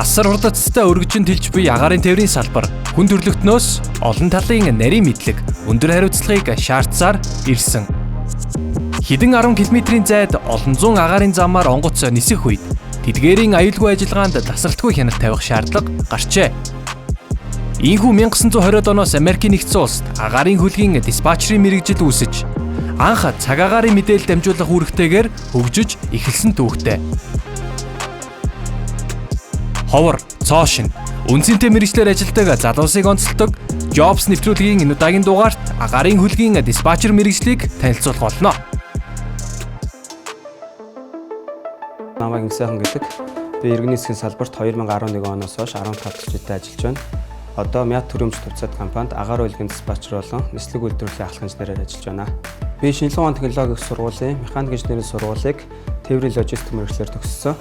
Асар хурдцтай өргөжин тэлж буй агаарын тээврийн салбар хүн төрөлхтнөөс олон талын нарийн мэдлэг, өндөр хариуцлагыг шаардсаар ирсэн. Хэдэн 10 км-ийн зайд олон зуун агаарын замаар онгоц нисэх үед тэдгээрийн аюулгүй ажиллагаанд тасралтгүй хяналт тавих шаардлага гарчээ. Ийхүү 1920-од оноос Америкийн нэгдсэн улсад агаарын хөлгийн диспатчерийн мэргэжил үүсэж анх цаг агаарын мэдээлэл дамжуулах үүрэгтэйгээр хөгжиж эхэлсэн түүхтэй. Ховор, цоошин, үнцэнтэй мэргэжлэр ажилдаг залуусыг онцолдог Jobs нэвтрүүлгийн энэ удаагийн дугаарт агаарын хөлгийн диспатчер мэргэжлийг танилцуулах болно. Намайг Инсайхан гэдэг. Би иргэний засгийн салбарт 2011 оноос хойш 15 жилдээ ажиллаж байна. Одоо Мят төрөмж төвцөд компанид агаар үйлгийн диспатчер болон нислэг үйлдвэрлэлийн ахлах инженерээр ажиллаж байна. Би шинжилгээ ухааны технологийн сургуулийн механик инженерийн сургуулийг тээврийн логистик мэргэжлэр төгссөн.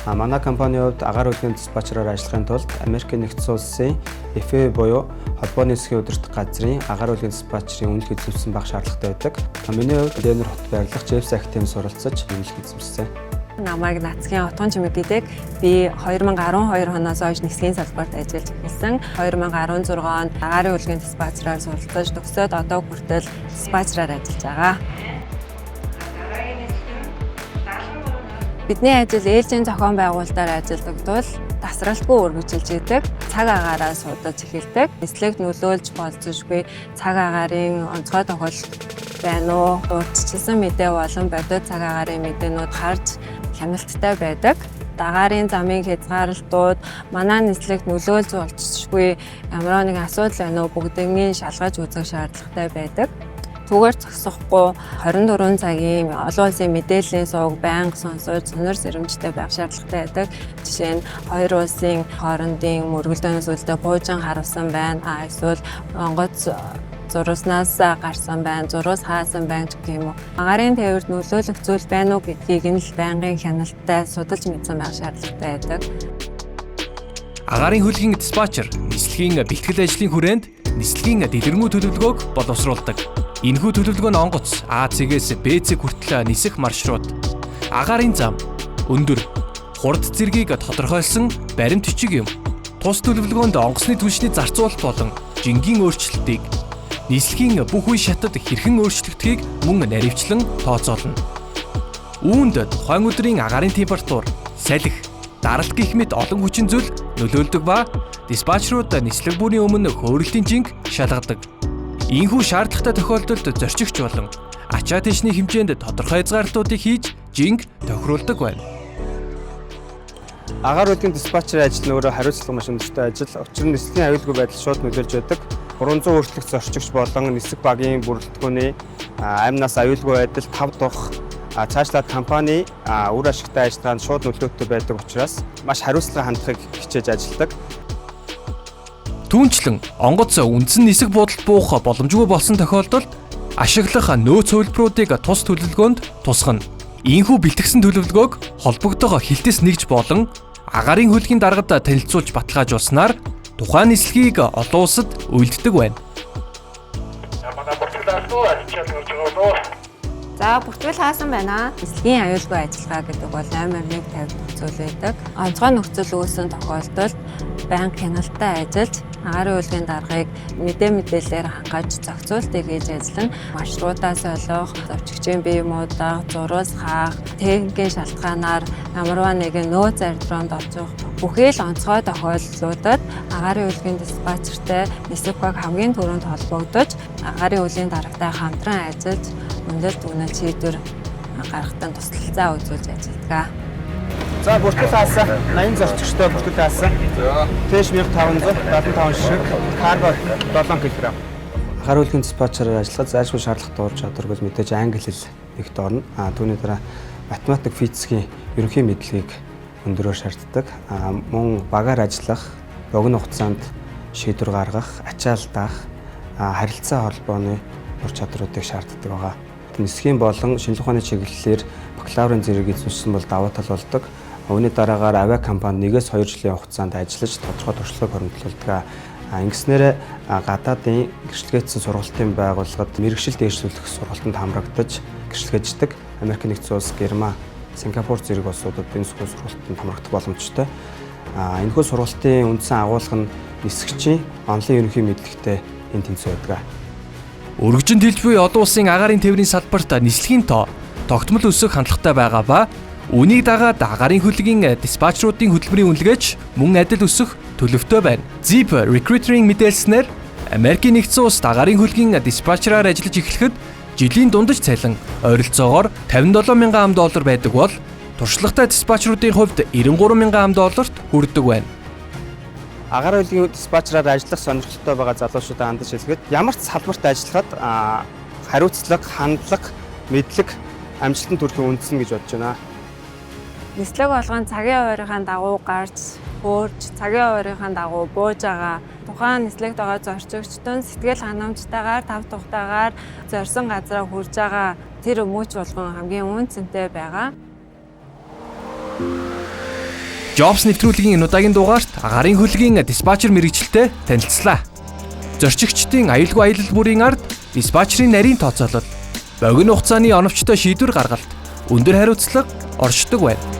Манай компанийн хувьд агаар үйлгийн диспатчераар ажиллахын тулд Америкийн нэгдсэн улсын FAA буюу холбооны засгийн удирдах газрын агаар үйлгийн диспатчерийн үнэлгээ эзэмшсэн байх шаардлагатай байдаг. Миний хувьд Денвер хот байрлах Jeffs Academy суралцаж үнэлгээ эзэмшсэн. Намайг Нацгийн Отгон Чимэгддэг. Би 2012 оноос хойш нислэгийн салбарт ажиллаж эхэлсэн. 2016 онд агаарын үйлгийн диспатчераар суралцаж төгсөөд одоо хүртэл диспатчераар ажиллаж байгаа. Бидний ажил ээлжийн зохион байгуулалтаар ажилладаг тул тасралтгүй үргэлжилж идэг. Цаг агаараа судалж эхэлдэг. Нислэгт нөлөөлж болзошгүй цаг агаарын онцгой тохиолдол байна уу? Урьдчилсан мэдээ болон бодит цаг агаарын мэдээнүүд харж хяналттай байдаг. Дагаарын замын хязгаарлалтууд манай нислэгт нөлөөлж болзошгүй ямар нэгэн асуудал байна уу? Бүгднийг шалгаж үзэх шаардлагатай байдаг. Түгээр зогсохгүй 24 цагийн олон улсын мэдээллийн сувг байнга сонсож сонир сэрэмжтэй байх шаардлагатай байдаг. Жишээ нь хоёр улсын хоорондын мөргөлдөөнөөс үүдээ буужин харуулсан байна. Эсвэл онгоц зурснаас гарсан байна, зурус хаасан байна гэх юм уу. Агаарын тээврт нөлөөлөх зүйл байна уу гэдгийг нь л байнгын хяналттай судалж мэдсэн байх шаардлагатай байдаг. Агаарын хөлгийн диспатчер нислэгийн бэлтгэл ажлын хүрээнд нислэгийн дэлгэрэнгүй төлөвлөгөөг боловсруулдаг. Энэхүү төлөвлөгөө нь онгоц А-цэгээс Б-цэг хүртэл нисэх маршрут, агаарын зам, өндөр, хурд зэргийг тодорхойлсон баримт бичиг юм. Тус төлөвлөгөөнд онгоцны түншний зарцуулалт болон жингийн өөрчлөлтийг, нислэгийн бүх үе шатад хэрхэн өөрчлөгдөхийг мөн наривчлан тооцоолно. Үүнд тухайн өдрийн агаарын температур, салхи, даралт гэх мэт олон хүчин зүйл нөлөөлдөг ба диспатчерууд нислэг бүрийн өмнө хөөрөлтийн жинг шалгадаг. Ийхүү шаардлагатай тохиолдолд зорчигч болон ачаа тийшний хэмжээнд тодорхой хязгаарлалтуудыг хийж жинг тохируулдаг байна. Агаар үйлгийн диспатчерийн ажил нь өөрөө хариуцлага маш өндөртэй ажил. Учир нь нислэгийн аюулгүй байдал шууд нөлөөлж байдаг. 300 хүртэлх зорчигч болон нислэг багийн бүрэлдэхүүний амнаас аюулгүй байдал 5 дахь цаашлаад компани үр ашигтай ажиллагаанд шууд нөлөөтэй байдаг учраас маш хариуцлага хандахыг хичээж ажилладаг. Түүнчлэн онгоц үндсэн нисэх буудалд буух боломжгүй болсон тохиолдолд ашиглах нөөц хувилбаруудыг тус төлөвлөгөөнд тусгана. Ийхүү бэлтгэсэн төлөвлөгөөг холбогдох хилтэс нэгж болон агаарын хөлгийн даргад танилцуулж баталгаажуулснаар тухайн нислэгийг олон улсад үйлддэг байна. За бүртгэл хаасан байна. Нислэгийн аюулгүй ажиллагаа гэдэг бол номер 1 тавьд нөхцөл байдаг. Онцгой нөхцөл үүссэн тохиолдолд банк хяналттай ажиллаж агаарын үйлгийн даргыг мэдээлэлээр хангаж зохицуултыг хийж ажиллана. Маршрутаас олох, зочигчийн бие муудаг, зурус хаах, техникийн шалтгаанаар ямарваа нэгэн нөөц зардлоонд орчих бүхий л онцгой тохиолдлуудад агаарын үйлгийн диспатчертэй нислэг баг хамгийн түрүүнд холбогдож агаарын үйлгийн даргатай хамтран ажиллаж өндөр түгнэл шийдвэр гаргахад туслалцаа үзүүлж ажилладаг. За бүртгэл хаасан 80 зорчигчтой бүртгэл хаасан. Тэш 1575 шиг, карго 7 кг. Агаар үйлгийн диспатчераар ажиллахад зайлшгүй шаардлагатай ур чадвар гэж мэдээж англи хэл нэгт орно. Түүний дараа математик, физикийн ерөнхий мэдлэгийг өндөрөөр шаарддаг. Мөн багаар ажиллах, богино хугацаанд шийдвэр гаргах, ачаалтах, харилцаа холбооны ур чадруудыг шаарддаг байгаа. Нисхийн болон шинжилгээ ухааны чиглэлээр бакалаврын зэрэг эзэмшсэн бол давуу тал болдог. Үүний дараагаар авиа компани 1-2 жилийн хугацаанд ажиллаж тодорхой туршлагыг хоригдуулдаг. Ингэснээр гадаадын гэрчлэгээдсэн сургалтын байгууллагад мэргэжил дээшлүүлэх сургалтанд хамрагдаж гэрчлэгээждэг. Америк нэгдсэн улс, Герман, Сингапур зэрэг улсуудад энэ сургалтанд хамрагдах боломжтой. Энэхүү сургалтын үндсэн агуулга нь нисгчийн онлын ерөнхий мэдлэгтэй энэ тэнцүү байдаг. Өргөжин дэлж буй олон улсын агаарын тээврийн салбарт нислэгийн тоо тогтмол өсөх хандлагатай байгаа ба үүнийг дагаад агаарын хөлгийн диспатчеруудын хөтөлбөрийн үнэлгээч мөн адил өсөх төлөвтэй байна. Zip Recruiting мэдээлснээр Америкийн нэгдсэн улсад агаарын хөлгийн диспатчераар ажиллаж эхлэхэд жилийн дундаж цалин ойролцоогоор $57,000 байдаг бол туршлагатай диспатчеруудын хувьд $93,000 хүрдэг байна. Агаарын хөлгийн диспатчераар ажиллах сонирхолтой байгаа залуучуудаа хандаж хэлэхэд ямар ч салбарт ажиллахад хариуцлага, хандлага, мэдлэг амжилтанд хүрэхин үндэслэн гэж бодож байна. Нислэг болгон цагийн хуваарийнхаа дагуу гарч, хөөрж, цагийн хуваарийнхаа дагуу бууж байгаа. Тухайн нислэгт байгаа зорчигчдын сэтгэл ханамжтайгаар, тав тухтайгаар зорьсон газараа хүрж байгаа тэр өмгөөч болгон хамгийн үнцэнтэй байгаа. Jobs нэвтрүүлгийн энэ удаагийн дугаарт агаарын хөлгийн диспатчер мэргэжилтэд танилцлаа. Зорчигчдын аюулгүй аялал бүрийн ард диспатчерийн нарийн тооцоолол, богино хугацааны оновчтой шийдвэр гаргалт, өндөр хариуцлага оршдог байна.